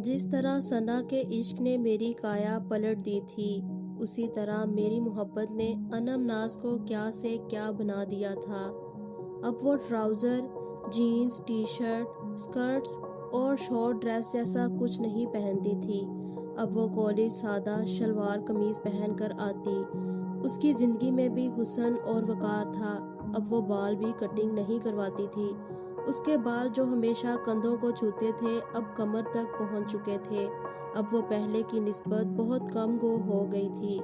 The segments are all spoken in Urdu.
جس طرح ثنا کے عشق نے میری کایا پلٹ دی تھی، اسی طرح میری محبت نے انم ناز کو کیا سے کیا بنا دیا تھا۔ اب وہ ٹراؤزر، جینز، ٹی شرٹ، سکرٹس اور شارٹ ڈریس جیسا کچھ نہیں پہنتی تھی۔ اب وہ کالج سادہ شلوار قمیض پہن کر آتی۔ اس کی زندگی میں بھی حسن اور وقار تھا۔ اب وہ بال بھی کٹنگ نہیں کرواتی تھی۔ اس کے بال جو ہمیشہ کندھوں کو چھوتے تھے اب کمر تک پہنچ چکے تھے۔ اب وہ پہلے کی نسبت بہت کم گو ہو گئی تھی۔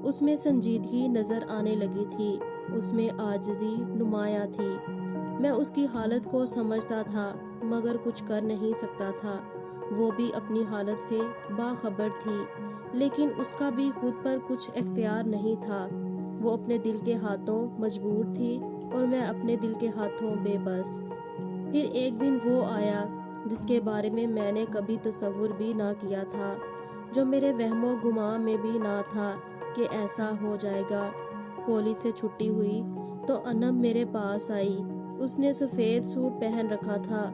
اس میں سنجیدگی نظر آنے لگی تھی، اس میں عاجزی نمایاں تھی۔ میں اس کی حالت کو سمجھتا تھا مگر کچھ کر نہیں سکتا تھا۔ وہ بھی اپنی حالت سے باخبر تھی، لیکن اس کا بھی خود پر کچھ اختیار نہیں تھا۔ وہ اپنے دل کے ہاتھوں مجبور تھی اور میں اپنے دل کے ہاتھوں بے بس۔ پھر ایک دن وہ آیا جس کے بارے میں نے کبھی تصور بھی نہ کیا تھا، جو میرے وہم و گمان میں بھی نہ تھا کہ ایسا ہو جائے گا۔ کالج سے چھٹی ہوئی تو انم میرے پاس آئی۔ اس نے سفید سوٹ پہن رکھا تھا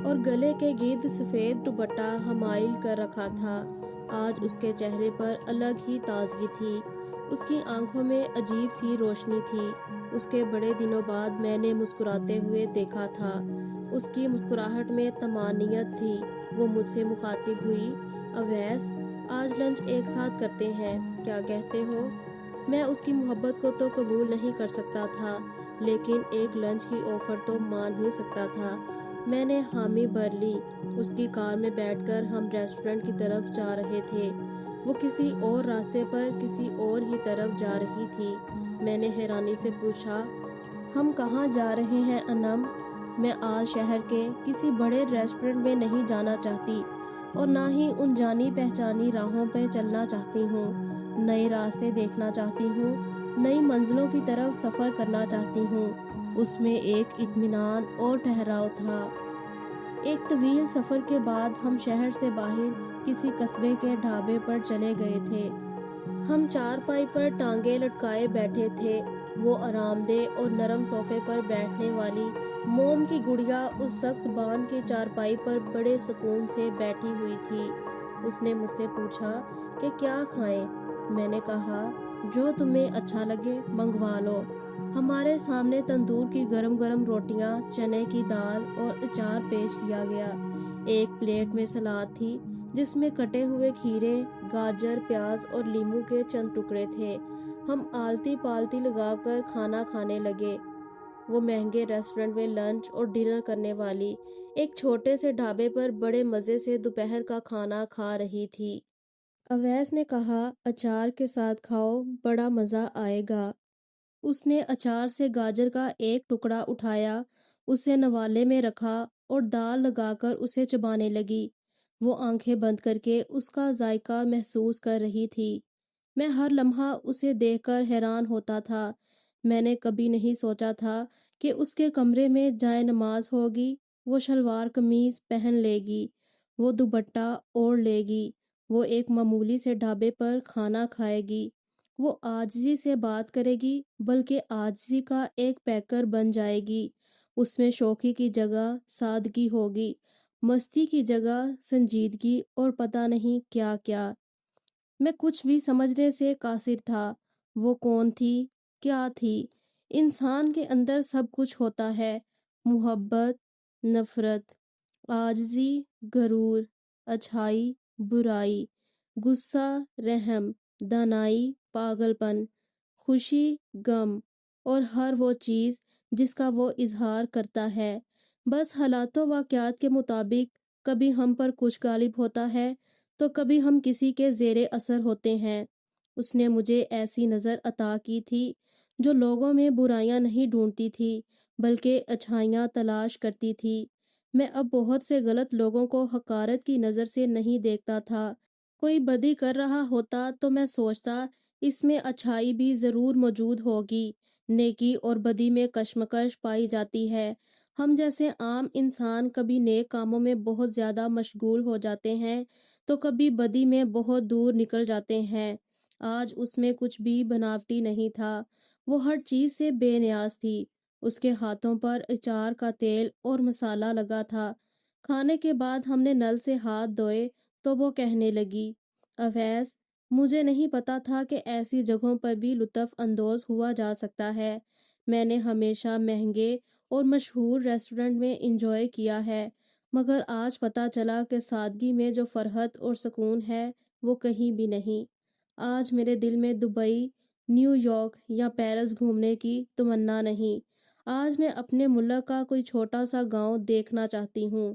اور گلے کے گرد سفید دوپٹہ حمائل کر رکھا تھا۔ آج اس کے چہرے پر الگ ہی تازگی تھی، اس کی آنکھوں میں عجیب سی روشنی تھی۔ اس کے بڑے دنوں بعد میں نے مسکراتے ہوئے دیکھا تھا۔ اس کی مسکراہٹ میں طمانینت تھی۔ وہ مجھ سے مخاطب ہوئی، اویس، آج لنچ ایک ساتھ کرتے ہیں، کیا کہتے ہو؟ میں اس کی محبت کو تو قبول نہیں کر سکتا تھا، لیکن ایک لنچ کی آفر تو مان ہی سکتا تھا۔ میں نے حامی بھر لی۔ اس کی کار میں بیٹھ کر ہم ریسٹورنٹ کی طرف جا رہے تھے۔ وہ کسی اور راستے پر کسی اور ہی طرف جا رہی تھی۔ میں نے حیرانی سے پوچھا، ہم کہاں جا رہے ہیں انم؟ میں آج شہر کے کسی بڑے ریسٹورنٹ میں نہیں جانا چاہتی اور نہ ہی ان جانی پہچانی راہوں پہ چلنا چاہتی ہوں۔ نئے راستے دیکھنا چاہتی ہوں، نئی منزلوں کی طرف سفر کرنا چاہتی ہوں۔ اس میں ایک اطمینان اور ٹھہراؤ تھا۔ ایک طویل سفر کے بعد ہم شہر سے باہر کسی قصبے کے ڈھابے پر چلے گئے تھے۔ ہم چارپائی پر ٹانگیں لٹکائے بیٹھے تھے۔ وہ آرام دہ اور نرم صوفے پر بیٹھنے والی موم کی گڑیا اس سخت باندھ کی چارپائی پر بڑے سکون سے بیٹھی ہوئی تھی۔ اس نے مجھ سے پوچھا کہ کیا کھائیں؟ میں نے کہا، جو تمہیں اچھا لگے منگوا لو۔ ہمارے سامنے تندور کی گرم گرم روٹیاں، چنے کی دال اور اچار پیش کیا گیا۔ ایک پلیٹ میں سلاد تھی جس میں کٹے ہوئے کھیرے، گاجر، پیاز اور لیموں کے چند ٹکڑے تھے۔ ہم آلتی پالتی لگا کر کھانا کھانے لگے۔ وہ مہنگے ریسٹورنٹ میں لنچ اور ڈنر کرنے والی ایک چھوٹے سے ڈھابے پر بڑے مزے سے دوپہر کا کھانا کھا رہی تھی۔ اویس نے کہا، اچار کے ساتھ کھاؤ، بڑا مزہ آئے گا۔ اس نے اچار سے گاجر کا ایک ٹکڑا اٹھایا، اسے نوالے میں رکھا اور دال لگا کر اسے چبانے لگی۔ وہ آنکھیں بند کر کے اس کا ذائقہ محسوس کر رہی تھی۔ میں ہر لمحہ اسے دیکھ کر حیران ہوتا تھا۔ میں نے کبھی نہیں سوچا تھا کہ اس کے کمرے میں جائے نماز ہوگی، وہ شلوار قمیض پہن لے گی، وہ دوپٹہ اوڑھ لے گی، وہ ایک معمولی سے ڈھابے پر کھانا کھائے گی، وہ عاجزی سے بات کرے گی بلکہ عاجزی کا ایک پیکر بن جائے گی۔ اس میں شوخی کی جگہ سادگی ہوگی، مستی کی جگہ سنجیدگی اور پتہ نہیں کیا کیا۔ میں کچھ بھی سمجھنے سے قاصر تھا۔ وہ کون تھی؟ کیا تھی؟ انسان کے اندر سب کچھ ہوتا ہے، محبت، نفرت، عاجزی، غرور، اچھائی، برائی، غصہ، رحم، دانائی، پاگل پن، خوشی، غم اور ہر وہ چیز جس کا وہ اظہار کرتا ہے۔ بس حالات و واقعات کے مطابق کبھی ہم پر کچھ غالب ہوتا ہے تو کبھی ہم کسی کے زیر اثر ہوتے ہیں۔ اس نے مجھے ایسی نظر عطا کی تھی جو لوگوں میں برائیاں نہیں ڈھونڈتی تھی بلکہ اچھائیاں تلاش کرتی تھی۔ میں اب بہت سے غلط لوگوں کو حقارت کی نظر سے نہیں دیکھتا تھا۔ کوئی بدی کر رہا ہوتا تو میں سوچتا اس میں اچھائی بھی ضرور موجود ہوگی۔ نیکی اور بدی میں کشمکش پائی جاتی ہے۔ ہم جیسے عام انسان کبھی نیک کاموں میں بہت زیادہ مشغول ہو جاتے ہیں تو کبھی بدی میں بہت دور نکل جاتے ہیں۔ آج اس میں کچھ بھی بناوٹی نہیں تھا، وہ ہر چیز سے بے نیاز تھی۔ اس کے ہاتھوں پر اچار کا تیل اور مسالہ لگا تھا، کھانے کے بعد ہم نے نل سے ہاتھ دھوئے تو وہ کہنے لگی، اویس، مجھے نہیں پتا تھا کہ ایسی جگہوں پر بھی لطف اندوز ہوا جا سکتا ہے۔ میں نے ہمیشہ مہنگے اور مشہور ریسٹورنٹ میں انجوائے کیا ہے، مگر آج پتا چلا کہ سادگی میں جو فرحت اور سکون ہے وہ کہیں بھی نہیں۔ آج میرے دل میں دبئی، نیو یارک یا پیرس گھومنے کی تمنا نہیں۔ آج میں اپنے ملک کا کوئی چھوٹا سا گاؤں دیکھنا چاہتی ہوں۔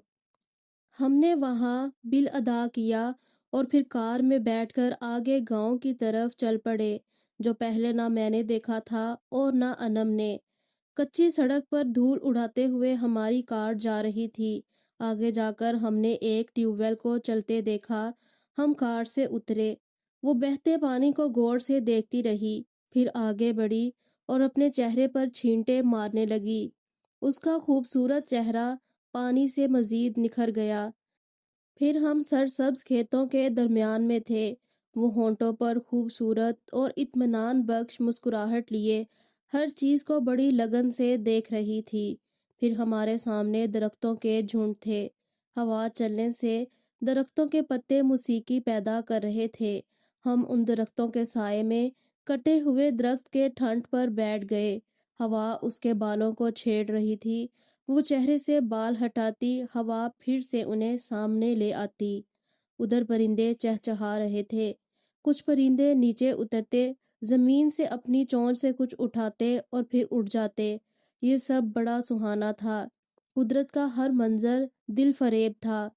ہم نے وہاں بل ادا کیا اور پھر کار میں بیٹھ کر آگے گاؤں کی طرف چل پڑے، جو پہلے نہ میں نے دیکھا تھا اور نہ انم نے۔ کچی سڑک پر دھول اڑاتے ہوئے ہماری کار جا رہی تھی۔ آگے جا کر ہم نے ایک ٹیوب ویل کو چلتے دیکھا۔ ہم کار سے اترے۔ وہ بہتے پانی کو غور سے دیکھتی رہی، پھر آگے بڑھی اور اپنے چہرے پر چھینٹے مارنے لگی۔ اس کا خوبصورت چہرہ پانی سے مزید نکھر گیا۔ پھر ہم سرسبز کھیتوں کے درمیان میں تھے۔ وہ ہونٹوں پر خوبصورت اور اطمینان بخش مسکراہٹ لیے ہر چیز کو بڑی لگن سے دیکھ رہی تھی۔ پھر ہمارے سامنے درختوں کے جھنڈ تھے۔ ہوا چلنے سے درختوں کے پتے موسیقی پیدا کر رہے تھے۔ ہم ان درختوں کے سائے میں کٹے ہوئے درخت کے ٹھنڈ پر بیٹھ گئے۔ ہوا اس کے بالوں کو چھیڑ رہی تھی۔ وہ چہرے سے بال ہٹاتی، ہوا پھر سے انہیں سامنے لے آتی۔ ادھر پرندے چہچہا رہے تھے۔ کچھ پرندے نیچے اترتے، زمین سے اپنی چونچ سے کچھ اٹھاتے اور پھر اڑ جاتے۔ یہ سب بڑا سہانا تھا۔ قدرت کا ہر منظر دل فریب تھا۔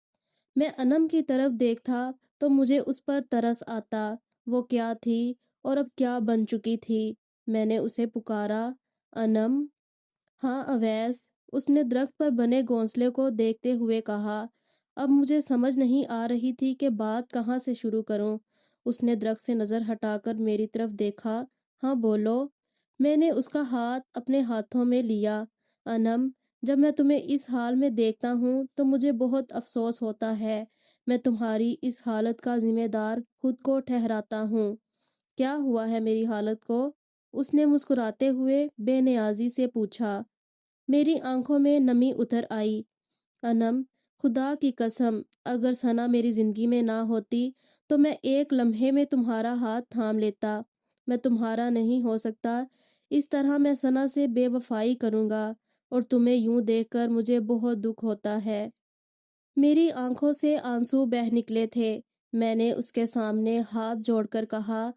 میں انم کی طرف دیکھتا تو مجھے اس پر ترس آتا۔ وہ کیا تھی اور اب کیا بن چکی تھی۔ میں نے اسے پکارا، انم۔ ہاں اویس، اس نے درخت پر بنے گھونسلے کو دیکھتے ہوئے کہا۔ اب مجھے سمجھ نہیں آ رہی تھی کہ بات کہاں سے شروع کروں۔ اس نے درخت سے نظر ہٹا کر میری طرف دیکھا۔ ہاں بولو۔ میں نے اس کا ہاتھ اپنے ہاتھوں میں لیا۔ انم، جب میں تمہیں اس حال میں دیکھتا ہوں تو مجھے بہت افسوس ہوتا ہے۔ میں تمہاری اس حالت کا ذمہ دار خود کو ٹھہراتا ہوں۔ کیا ہوا ہے میری حالت کو؟ اس نے مسکراتے ہوئے بے نیازی سے پوچھا۔ میری آنکھوں میں نمی اتر آئی۔ انم، خدا کی قسم، اگر ثنا میری زندگی میں نہ ہوتی تو میں ایک لمحے میں تمہارا ہاتھ تھام لیتا۔ میں تمہارا نہیں ہو سکتا۔ اس طرح میں ثنا سے بے وفائی کروں گا، اور تمہیں یوں دیکھ کر مجھے بہت دکھ ہوتا ہے۔ میری آنکھوں سے آنسو بہہ نکلے تھے۔ میں نے اس کے سامنے ہاتھ جوڑ کر کہا،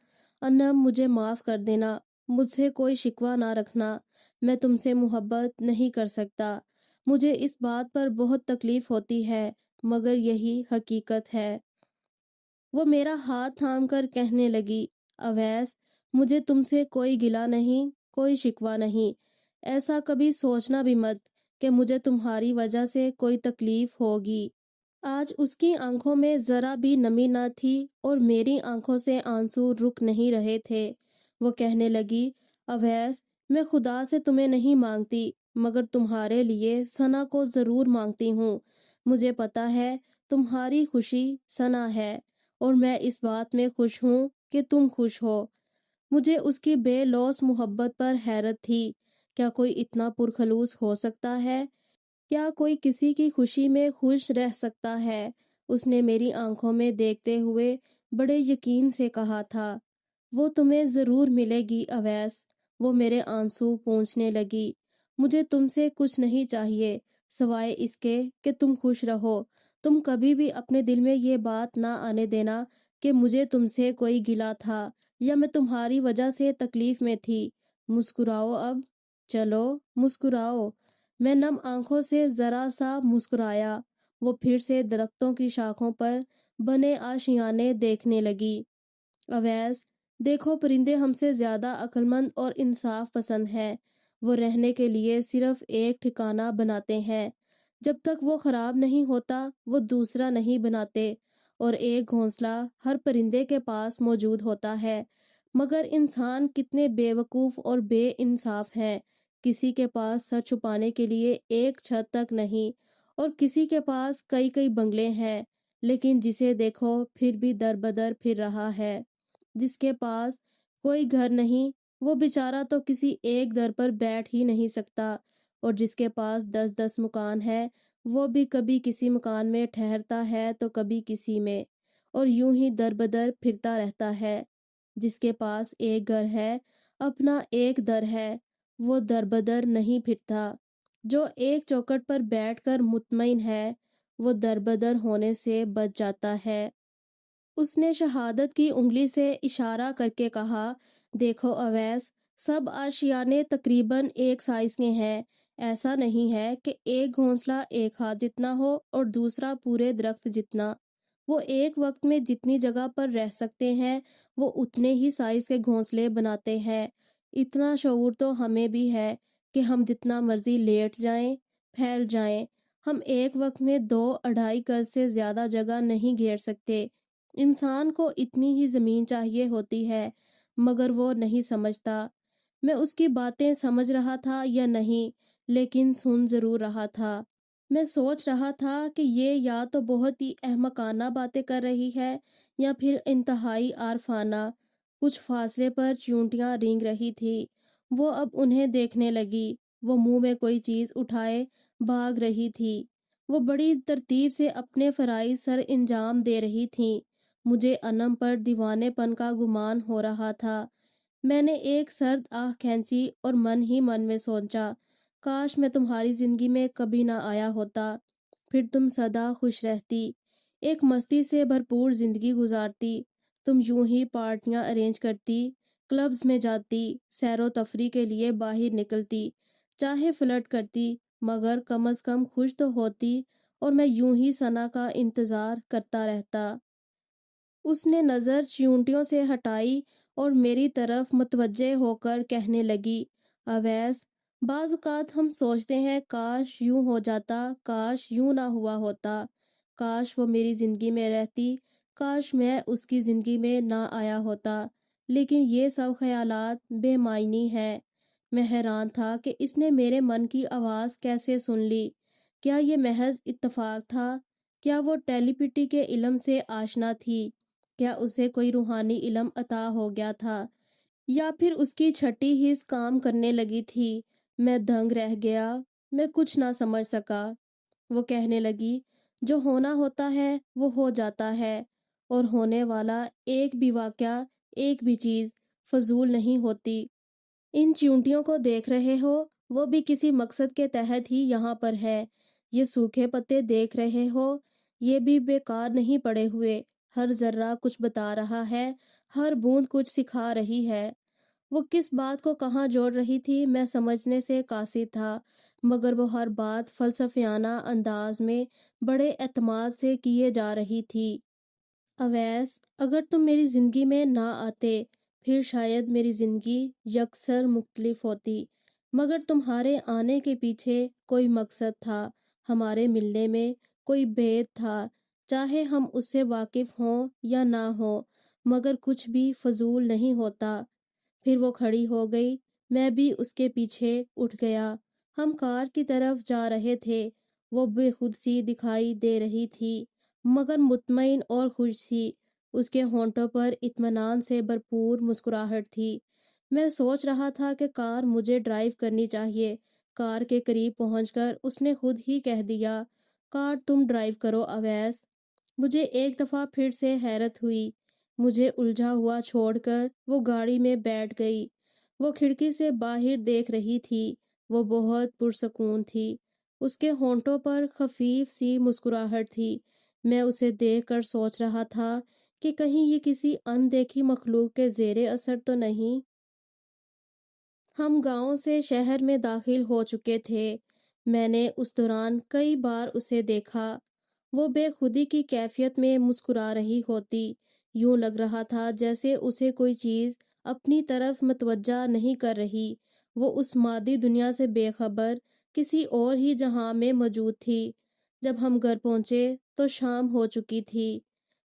انم، مجھے معاف کر دینا، مجھ سے کوئی شکوہ نہ رکھنا۔ میں تم سے محبت نہیں کر سکتا۔ مجھے اس بات پر بہت تکلیف ہوتی ہے، مگر یہی حقیقت ہے۔ وہ میرا ہاتھ تھام کر کہنے لگی، اویس، مجھے تم سے کوئی گلہ نہیں، کوئی شکوہ نہیں۔ ایسا کبھی سوچنا بھی مت کہ مجھے تمہاری وجہ سے کوئی تکلیف ہوگی۔ آج اس کی آنکھوں میں ذرا بھی نمی نہ تھی اور میری آنکھوں سے آنسو رک نہیں رہے تھے۔ وہ کہنے لگی، اویس، میں خدا سے تمہیں نہیں مانگتی، مگر تمہارے لیے ثنا کو ضرور مانگتی ہوں۔ مجھے پتا ہے تمہاری خوشی ثنا ہے، اور میں اس بات میں خوش ہوں کہ تم خوش ہو۔ مجھے اس کی بے لوث محبت پر حیرت تھی۔ کیا کوئی اتنا پرخلوص ہو سکتا ہے؟ کیا کوئی کسی کی خوشی میں خوش رہ سکتا ہے؟ اس نے میری آنکھوں میں دیکھتے ہوئے بڑے یقین سے کہا تھا، وہ تمہیں ضرور ملے گی اویس۔ وہ میرے آنسو پونچھنے لگی۔ مجھے تم سے کچھ نہیں چاہیے سوائے اس کے کہ تم خوش رہو۔ تم کبھی بھی اپنے دل میں یہ بات نہ آنے دینا کہ مجھے تم سے کوئی گلہ تھا یا میں تمہاری وجہ سے تکلیف میں تھی۔ مسکراؤ اب، چلو مسکراؤ۔ میں نم آنکھوں سے ذرا سا مسکرایا۔ وہ پھر سے درختوں کی شاخوں پر بنے آشیانے دیکھنے لگی۔ اویس، دیکھو، پرندے ہم سے زیادہ عقل مند اور انصاف پسند ہیں۔ وہ رہنے کے لیے صرف ایک ٹھکانہ بناتے ہیں۔ جب تک وہ خراب نہیں ہوتا وہ دوسرا نہیں بناتے، اور ایک گھونسلہ ہر پرندے کے پاس موجود ہوتا ہے۔ مگر انسان کتنے بے وقوف اور بے انصاف ہیں۔ کسی کے پاس سر چھپانے کے لیے ایک چھت تک نہیں، اور کسی کے پاس کئی کئی بنگلے ہیں، لیکن جسے دیکھو پھر بھی در بدر پھر رہا ہے۔ جس کے پاس کوئی گھر نہیں، وہ بیچارہ تو کسی ایک در پر بیٹھ ہی نہیں سکتا، اور جس کے پاس 10 10 مکان ہے وہ بھی کبھی کسی مکان میں ٹھہرتا ہے تو کبھی کسی میں، اور یوں ہی در بدر پھرتا رہتا ہے۔ جس کے پاس ایک گھر ہے، اپنا ایک در ہے، وہ در بدر نہیں پھرتا۔ جو ایک چوکھٹ پر بیٹھ کر مطمئن ہے، وہ در بدر ہونے سے بچ جاتا ہے۔ اس نے شہادت کی انگلی سے اشارہ کر کے کہا، دیکھو اویس، سب آشیانے تقریباً ایک سائز کے ہیں۔ ایسا نہیں ہے کہ ایک گھونسلہ ایک ہاتھ جتنا ہو اور دوسرا پورے درخت جتنا۔ وہ ایک وقت میں جتنی جگہ پر رہ سکتے ہیں، وہ اتنے ہی سائز کے گھونسلے بناتے ہیں۔ اتنا شعور تو ہمیں بھی ہے کہ ہم جتنا مرضی لیٹ جائیں، پھیل جائیں، ہم ایک وقت میں 2-2.5 گز سے زیادہ جگہ نہیں گھیر سکتے۔ انسان کو اتنی ہی زمین چاہیے ہوتی ہے، مگر وہ نہیں سمجھتا۔ میں اس کی باتیں سمجھ رہا تھا یا نہیں، لیکن سن ضرور رہا تھا۔ میں سوچ رہا تھا کہ یہ یا تو بہت ہی احمقانہ باتیں کر رہی ہے یا پھر انتہائی عارفانہ۔ کچھ فاصلے پر چیونٹیاں رینگ رہی تھی، وہ اب انہیں دیکھنے لگی۔ وہ منہ میں کوئی چیز اٹھائے بھاگ رہی تھی۔ وہ بڑی ترتیب سے اپنے فرائض سر انجام دے رہی تھیں۔ مجھے انم پر دیوانے پن کا گمان ہو رہا تھا۔ میں نے ایک سرد آہ کھینچی اور من ہی من میں سوچا، کاش میں تمہاری زندگی میں کبھی نہ آیا ہوتا، پھر تم سدا خوش رہتی، ایک مستی سے بھرپور زندگی گزارتی۔ تم یوں ہی پارٹیاں ارینج کرتی، کلبز میں جاتی، سیر و تفریح کے لیے باہر نکلتی، چاہے فلرٹ کرتی، مگر کم از کم خوش تو ہوتی، اور میں یوں ہی ثنا کا انتظار کرتا رہتا۔ اس نے نظر چیونٹیوں سے ہٹائی اور میری طرف متوجہ ہو کر کہنے لگی، اویس، بعض اوقات ہم سوچتے ہیں کاش یوں ہو جاتا، کاش یوں نہ ہوا ہوتا، کاش وہ میری زندگی میں رہتی، کاش میں اس کی زندگی میں نہ آیا ہوتا، لیکن یہ سب خیالات بے معنی ہیں۔ میں حیران تھا کہ اس نے میرے من کی آواز کیسے سن لی۔ کیا یہ محض اتفاق تھا؟ کیا وہ ٹیلی پیٹی کے علم سے آشنا تھی؟ کیا اسے کوئی روحانی علم عطا ہو گیا تھا، یا پھر اس کی چھٹی حس کام کرنے لگی تھی؟ میں دنگ رہ گیا، میں کچھ نہ سمجھ سکا۔ وہ کہنے لگی، جو ہونا ہوتا ہے وہ ہو جاتا ہے، اور ہونے والا ایک بھی واقعہ، ایک بھی چیز فضول نہیں ہوتی۔ ان چیونٹیوں کو دیکھ رہے ہو، وہ بھی کسی مقصد کے تحت ہی یہاں پر ہے۔ یہ سوکھے پتے دیکھ رہے ہو، یہ بھی بیکار نہیں پڑے ہوئے۔ ہر ذرہ کچھ بتا رہا ہے، ہر بوند کچھ سکھا رہی ہے۔ وہ کس بات کو کہاں جوڑ رہی تھی میں سمجھنے سے قاصر تھا، مگر وہ ہر بات فلسفیانہ انداز میں بڑے اعتماد سے کیے جا رہی تھی۔ اویس، اگر تم میری زندگی میں نہ آتے، پھر شاید میری زندگی یکسر مختلف ہوتی، مگر تمہارے آنے کے پیچھے کوئی مقصد تھا، ہمارے ملنے میں کوئی بھید تھا، چاہے ہم اس سے واقف ہوں یا نہ ہوں، مگر کچھ بھی فضول نہیں ہوتا۔ پھر وہ کھڑی ہو گئی، میں بھی اس کے پیچھے اٹھ گیا۔ ہم کار کی طرف جا رہے تھے۔ وہ بے خود سی دکھائی دے رہی تھی، مگر مطمئن اور خوش تھی۔ اس کے ہونٹوں پر اطمینان سے بھرپور مسکراہٹ تھی۔ میں سوچ رہا تھا کہ کار مجھے ڈرائیو کرنی چاہیے۔ کار کے قریب پہنچ کر اس نے خود ہی کہہ دیا، کار تم ڈرائیو کرو اویس۔ مجھے ایک دفعہ پھر سے حیرت ہوئی۔ مجھے الجھا ہوا چھوڑ کر وہ گاڑی میں بیٹھ گئی۔ وہ کھڑکی سے باہر دیکھ رہی تھی۔ وہ بہت پرسکون تھی۔ اس کے ہونٹوں پر خفیف سی مسکراہٹ تھی۔ میں اسے دیکھ کر سوچ رہا تھا کہ کہیں یہ کسی ان دیکھی مخلوق کے زیر اثر تو نہیں۔ ہم گاؤں سے شہر میں داخل ہو چکے تھے۔ میں نے اس دوران کئی بار اسے دیکھا۔ وہ بے خودی کی کیفیت میں مسکرا رہی ہوتی۔ یوں لگ رہا تھا جیسے اسے کوئی چیز اپنی طرف متوجہ نہیں کر رہی۔ وہ اس مادی دنیا سے بے خبر کسی اور ہی جہاں میں موجود تھی۔ جب ہم گھر پہنچے تو شام ہو چکی تھی۔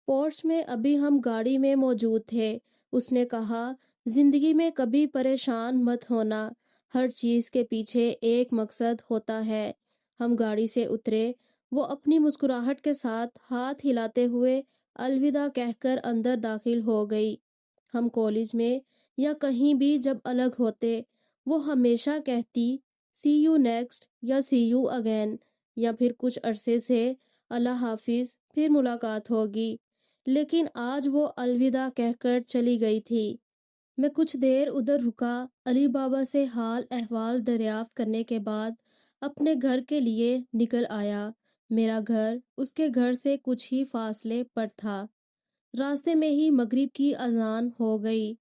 پورچ میں ابھی ہم گاڑی میں موجود تھے۔ اس نے کہا، زندگی میں کبھی پریشان مت ہونا، ہر چیز کے پیچھے ایک مقصد ہوتا ہے۔ ہم گاڑی سے اترے۔ وہ اپنی مسکراہٹ کے ساتھ ہاتھ ہلاتے ہوئے الوداع کہہ کر اندر داخل ہو گئی۔ ہم کالج میں یا کہیں بھی جب الگ ہوتے، وہ ہمیشہ کہتی، سی یو نیکسٹ یا سی یو اگین۔ یا پھر کچھ عرصے سے اللہ حافظ پھر ملاقات ہوگی، لیکن آج وہ الوداع کہہ کر چلی گئی تھی۔ میں کچھ دیر ادھر رکا، علی بابا سے حال احوال دریافت کرنے کے بعد اپنے گھر کے لیے نکل آیا۔ میرا گھر اس کے گھر سے کچھ ہی فاصلے پر تھا۔ راستے میں ہی مغرب کی اذان ہو گئی۔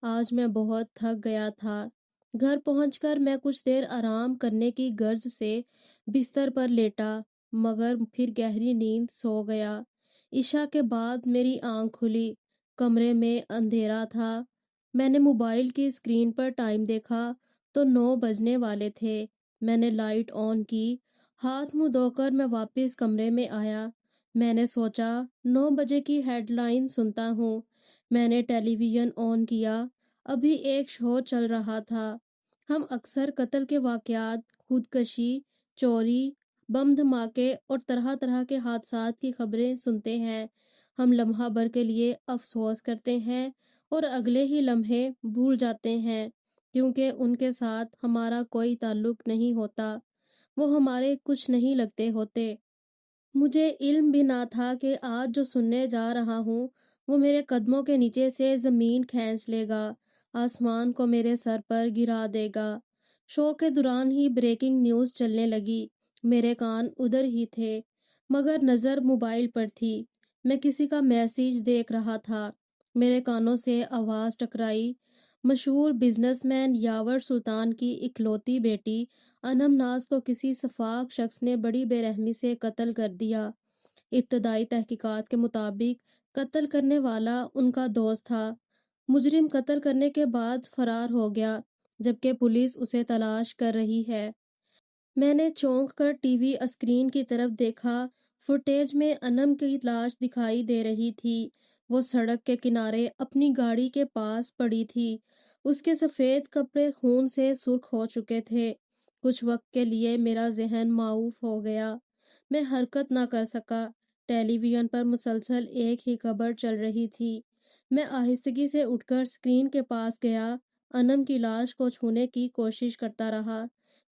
آج میں بہت تھک گیا تھا۔ گھر پہنچ کر میں کچھ دیر آرام کرنے کی غرض سے بستر پر لیٹا، مگر پھر گہری نیند سو گیا۔ عشاء کے بعد میری آنکھ کھلی۔ کمرے میں اندھیرا تھا۔ میں نے موبائل کی اسکرین پر ٹائم دیکھا تو 9 بجنے والے تھے۔ میں نے لائٹ آن کی، ہاتھ منہ دھو کر میں واپس کمرے میں آیا۔ میں نے سوچا 9 بجے کی ہیڈ لائن سنتا ہوں۔ میں نے ٹیلی ویژن آن کیا، ابھی ایک شو چل رہا تھا۔ ہم اکثر قتل کے واقعات، خودکشی، چوری، بم دھماکے اور طرح طرح کے حادثات کی خبریں سنتے ہیں۔ ہم لمحہ بھر کے لیے افسوس کرتے ہیں اور اگلے ہی لمحے بھول جاتے ہیں، کیونکہ ان کے ساتھ ہمارا کوئی تعلق نہیں ہوتا، وہ ہمارے کچھ نہیں لگتے ہوتے۔ مجھے علم بھی نہ تھا کہ آج جو سننے جا رہا ہوں وہ میرے قدموں کے نیچے سے زمین کھینچ لے گا، آسمان کو میرے سر پر گرا دے گا۔ شو کے دوران ہی بریکنگ نیوز چلنے لگی۔ میرے کان ادھر ہی تھے، مگر نظر موبائل پر تھی۔ میں کسی کا میسیج دیکھ رہا تھا۔ میرے کانوں سے آواز ٹکرائی، مشہور بزنس مین یاور سلطان کی اکلوتی بیٹی انم ناز کو کسی شفاق شخص نے بڑی بے رحمی سے قتل کر دیا۔ ابتدائی تحقیقات کے مطابق قتل کرنے والا ان کا دوست تھا۔ مجرم قتل کرنے کے بعد فرار ہو گیا، جبکہ پولیس اسے تلاش کر رہی ہے۔ میں نے چونک کر ٹی وی اسکرین کی طرف دیکھا۔ فوٹیج میں انم کی لاش دکھائی دے رہی تھی۔ وہ سڑک کے کنارے اپنی گاڑی کے پاس پڑی تھی۔ اس کے سفید کپڑے خون سے سرخ ہو چکے تھے۔ کچھ وقت کے لیے میرا ذہن معاف ہو گیا۔ میں حرکت نہ کر سکا۔ ٹیلی ویژن پر مسلسل ایک ہی خبر چل رہی تھی۔ میں آہستگی سے اٹھ کر اسکرین کے پاس گیا، انم کی لاش کو چھونے کی کوشش کرتا رہا۔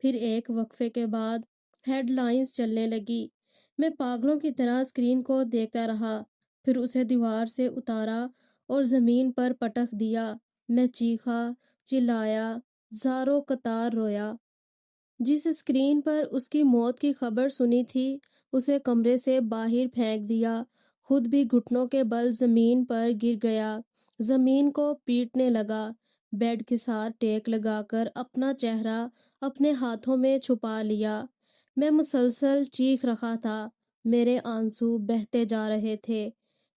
پھر ایک وقفے کے بعد ہیڈ لائنز چلنے لگی۔ میں پاگلوں کی طرح اسکرین کو دیکھتا رہا، پھر اسے دیوار سے اتارا اور زمین پر پٹک دیا۔ میں چیخا، چلایا، زاروں قطار رویا۔ جس اسکرین پر اس کی موت کی خبر سنی تھی اسے کمرے سے باہر پھینک دیا، خود بھی گھٹنوں کے بل زمین پر گر گیا، زمین کو پیٹنے لگا، بیڈ کے ساتھ ٹیک لگا کر اپنا چہرہ اپنے ہاتھوں میں چھپا لیا۔ میں مسلسل چیخ رہا تھا، میرے آنسو بہتے جا رہے تھے۔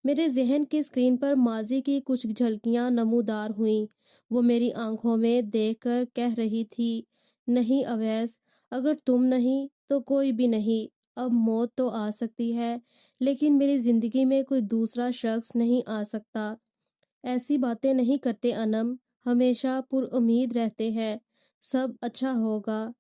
میرے ذہن کی اسکرین پر ماضی کی کچھ جھلکیاں نمودار ہوئیں۔ وہ میری آنکھوں میں دیکھ کر کہہ رہی تھی، نہیں اویس، اگر تم نہیں تو کوئی بھی نہیں۔ اب موت تو آ سکتی ہے، لیکن میری زندگی میں کوئی دوسرا شخص نہیں آ سکتا۔ ایسی باتیں نہیں کرتے انم، ہمیشہ پر امید رہتے ہیں، سب اچھا ہوگا۔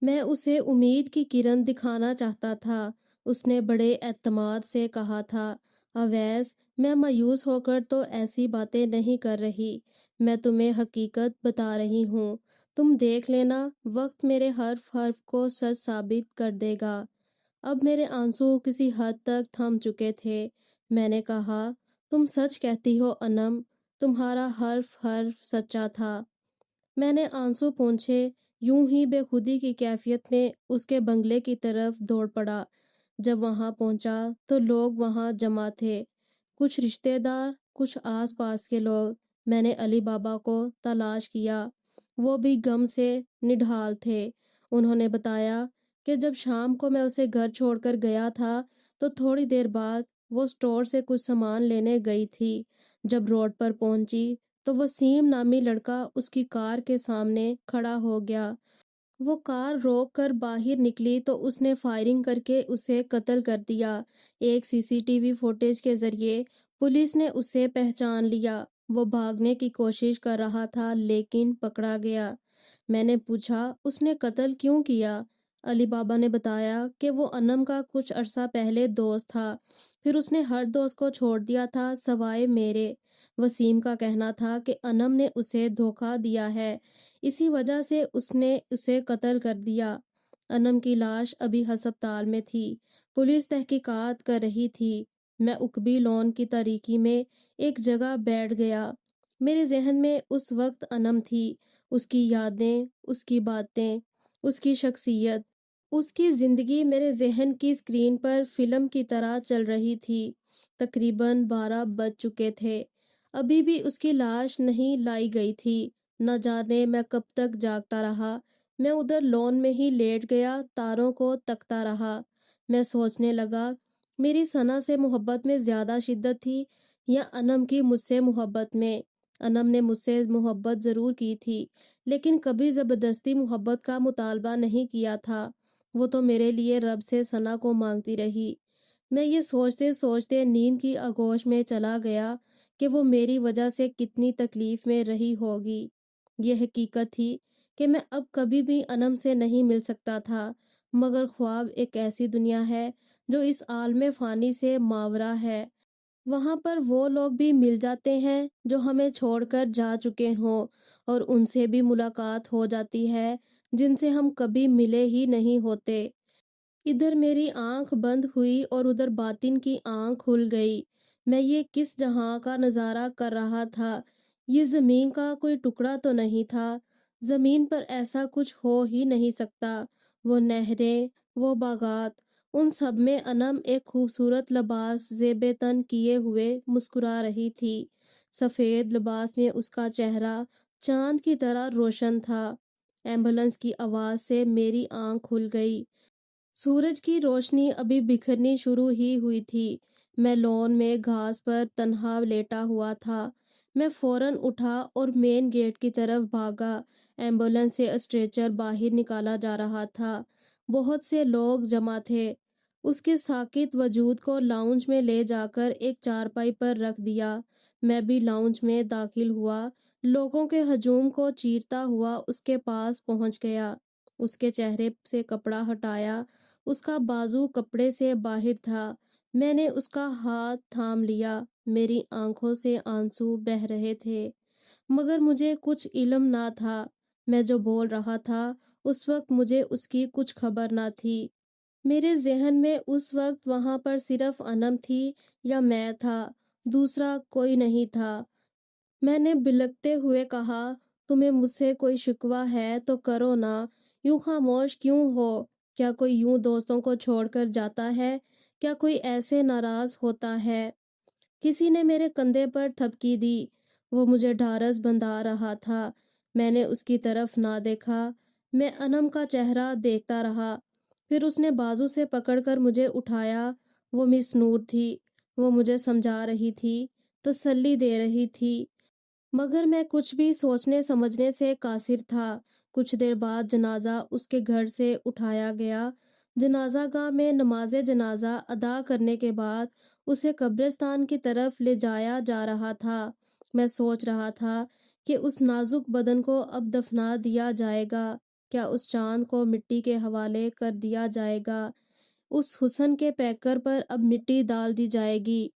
میں اسے امید کی کرن دکھانا چاہتا تھا۔ اس نے بڑے اعتماد سے کہا تھا، اویس، میں مایوس ہو کر تو ایسی باتیں نہیں کر رہی، میں تمہیں حقیقت بتا رہی ہوں۔ تم دیکھ لینا، وقت میرے حرف حرف کو سچ ثابت کر دے گا۔ اب میرے آنسو کسی حد تک تھم چکے تھے۔ میں نے کہا، تم سچ کہتی ہو انم، تمہارا حرف حرف سچا تھا۔ میں نے آنسو پونچھے، یوں ہی بے خودی کی کیفیت میں اس کے بنگلے کی طرف دوڑ پڑا۔ جب وہاں پہنچا تو لوگ وہاں جمع تھے، کچھ رشتہ دار، کچھ آس پاس کے لوگ۔ میں نے علی بابا کو تلاش کیا، وہ بھی غم سے نڈھال تھے۔ انہوں نے بتایا کہ جب شام کو میں اسے گھر چھوڑ کر گیا تھا تو تھوڑی دیر بعد وہ اسٹور سے کچھ سامان لینے گئی تھی۔ جب روڈ پر پہنچی تو وسیم نامی لڑکا اس کی کار کے سامنے کھڑا ہو گیا۔ وہ کار روک کر باہر نکلی تو اس نے فائرنگ کر کے اسے قتل کر دیا۔ ایک سی سی ٹی وی فوٹیج کے ذریعے پولیس نے اسے پہچان لیا۔ وہ بھاگنے کی کوشش کر رہا تھا لیکن پکڑا گیا۔ میں نے پوچھا، اس نے قتل کیوں کیا؟ علی بابا نے بتایا کہ وہ انم کا کچھ عرصہ پہلے دوست تھا، پھر اس نے ہر دوست کو چھوڑ دیا تھا سوائے میرے۔ وسیم کا کہنا تھا کہ انم نے اسے دھوکہ دیا ہے، اسی وجہ سے اس نے اسے قتل کر دیا۔ انم کی لاش ابھی ہسپتال میں تھی، پولیس تحقیقات کر رہی تھی۔ میں اکبی لون کی تاریکی میں ایک جگہ بیٹھ گیا۔ میرے ذہن میں اس وقت انم تھی، اس کی یادیں، اس کی باتیں، اس کی شخصیت، اس کی زندگی میرے ذہن کی اسکرین پر فلم کی طرح چل رہی تھی۔ تقریباً 12 بج چکے تھے، ابھی بھی اس کی لاش نہیں لائی گئی تھی۔ نہ جانے میں کب تک جاگتا رہا۔ میں ادھر لون میں ہی لیٹ گیا، تاروں کو تکتا رہا۔ میں سوچنے لگا، میری ثنا سے محبت میں زیادہ شدت تھی یا انم کی مجھ سے محبت میں؟ انم نے مجھ سے محبت ضرور کی تھی، لیکن کبھی زبردستی محبت کا مطالبہ نہیں کیا تھا۔ وہ تو میرے لیے رب سے ثنا کو مانگتی رہی۔ میں یہ سوچتے سوچتے نیند کی آغوش میں چلا گیا کہ وہ میری وجہ سے کتنی تکلیف میں رہی ہوگی۔ یہ حقیقت تھی کہ میں اب کبھی بھی انم سے نہیں مل سکتا تھا، مگر خواب ایک ایسی دنیا ہے جو اس عالم فانی سے ماورا ہے۔ وہاں پر وہ لوگ بھی مل جاتے ہیں جو ہمیں چھوڑ کر جا چکے ہوں، اور ان سے بھی ملاقات ہو جاتی ہے جن سے ہم کبھی ملے ہی نہیں ہوتے۔ ادھر میری آنکھ بند ہوئی اور ادھر باطن کی آنکھ کھل گئی۔ میں یہ کس جہاں کا نظارہ کر رہا تھا؟ یہ زمین کا کوئی ٹکڑا تو نہیں تھا؟ زمین پر ایسا کچھ ہو ہی نہیں سکتا۔ وہ نہریں، وہ باغات، ان سب میں انم ایک خوبصورت لباس زیب تن کیے ہوئے مسکرا رہی تھی۔ سفید لباس میں اس کا چہرہ چاند کی طرح روشن تھا۔ ایمبولینس کی آواز سے میری آنکھ کھل گئی۔ سورج کی روشنی ابھی بکھرنی شروع ہی ہوئی تھی۔ میں لون میں گھاس پر تنہا لیٹا ہوا تھا۔ میں فوراً اٹھا اور مین گیٹ کی طرف بھاگا۔ ایمبولینس سے اسٹریچر باہر نکالا جا رہا تھا۔ بہت سے لوگ جمع تھے۔ اس کے ساکت وجود کو لاؤنج میں لے جا کر ایک چارپائی پر رکھ دیا۔ میں بھی لاؤنج میں داخل ہوا، لوگوں کے ہجوم کو چیرتا ہوا اس کے پاس پہنچ گیا۔ اس کے چہرے سے کپڑا ہٹایا، اس کا بازو کپڑے سے باہر تھا۔ میں نے اس کا ہاتھ تھام لیا۔ میری آنکھوں سے آنسو بہہ رہے تھے، مگر مجھے کچھ علم نہ تھا۔ میں جو بول رہا تھا اس وقت مجھے اس کی کچھ خبر نہ تھی۔ میرے ذہن میں اس وقت وہاں پر صرف انم تھی یا میں تھا، دوسرا کوئی نہیں تھا۔ میں نے بلکتے ہوئے کہا، تمہیں مجھ سے کوئی شکوہ ہے تو کرو نا، یوں خاموش کیوں ہو؟ کیا کوئی یوں دوستوں کو چھوڑ کر جاتا ہے؟ کیا کوئی ایسے ناراض ہوتا ہے؟ کسی نے میرے کندھے پر تھپکی دی۔ وہ مجھے ڈھارس بندھا رہا تھا۔ میں نے اس کی طرف نہ دیکھا۔ میں انم کا چہرہ دیکھتا رہا۔ پھر اس نے بازو سے پکڑ کر مجھے اٹھایا۔ وہ مس نور تھی۔ وہ مجھے سمجھا رہی تھی، تسلی دے رہی تھی، مگر میں کچھ بھی سوچنے سمجھنے سے قاصر تھا۔ کچھ دیر بعد جنازہ اس کے گھر سے اٹھایا گیا۔ جنازہ گاہ میں نماز جنازہ ادا کرنے کے بعد اسے قبرستان کی طرف لے جایا جا رہا تھا۔ میں سوچ رہا تھا کہ اس نازک بدن کو اب دفنا دیا جائے گا، کیا اس چاند کو مٹی کے حوالے کر دیا جائے گا، اس حسن کے پیکر پر اب مٹی ڈال دی جائے گی۔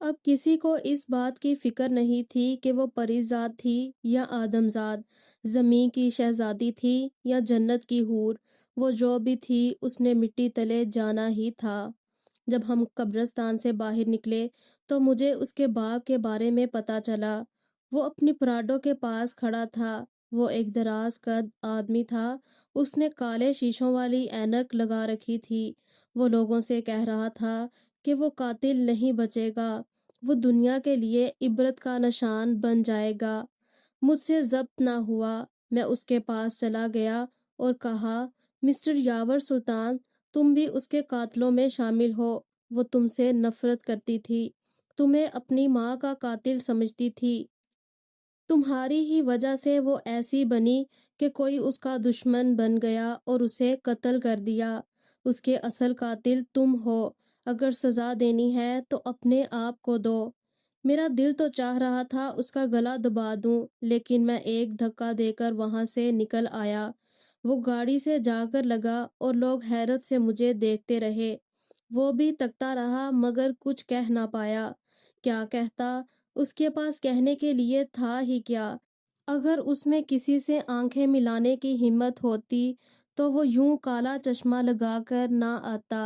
اب کسی کو اس بات کی فکر نہیں تھی کہ وہ پری زاد تھی یا آدم زاد، زمین کی شہزادی تھی یا جنت کی حور۔ وہ جو بھی تھی اس نے مٹی تلے جانا ہی تھا۔ جب ہم قبرستان سے باہر نکلے تو مجھے اس کے باپ کے بارے میں پتہ چلا۔ وہ اپنی پراڈو کے پاس کھڑا تھا۔ وہ ایک دراز قد آدمی تھا۔ اس نے کالے شیشوں والی اینک لگا رکھی تھی۔ وہ لوگوں سے کہہ رہا تھا کہ وہ قاتل نہیں بچے گا، وہ دنیا کے لیے عبرت کا نشان بن جائے گا۔ مجھ سے ضبط نہ ہوا۔ میں اس کے پاس چلا گیا اور کہا، مسٹر یاور سلطان، تم بھی اس کے قاتلوں میں شامل ہو۔ وہ تم سے نفرت کرتی تھی، تمہیں اپنی ماں کا قاتل سمجھتی تھی۔ تمہاری ہی وجہ سے وہ ایسی بنی کہ کوئی اس کا دشمن بن گیا اور اسے قتل کر دیا۔ اس کے اصل قاتل تم ہو۔ اگر سزا دینی ہے تو اپنے آپ کو دو۔ میرا دل تو چاہ رہا تھا اس کا گلا دبا دوں، لیکن میں ایک دھکا دے کر وہاں سے نکل آیا۔ وہ گاڑی سے جا کر لگا اور لوگ حیرت سے مجھے دیکھتے رہے۔ وہ بھی تکتا رہا مگر کچھ کہہ نہ پایا۔ کیا کہتا؟ اس کے پاس کہنے کے لیے تھا ہی کیا؟ اگر اس میں کسی سے آنکھیں ملانے کی ہمت ہوتی تو وہ یوں کالا چشمہ لگا کر نہ آتا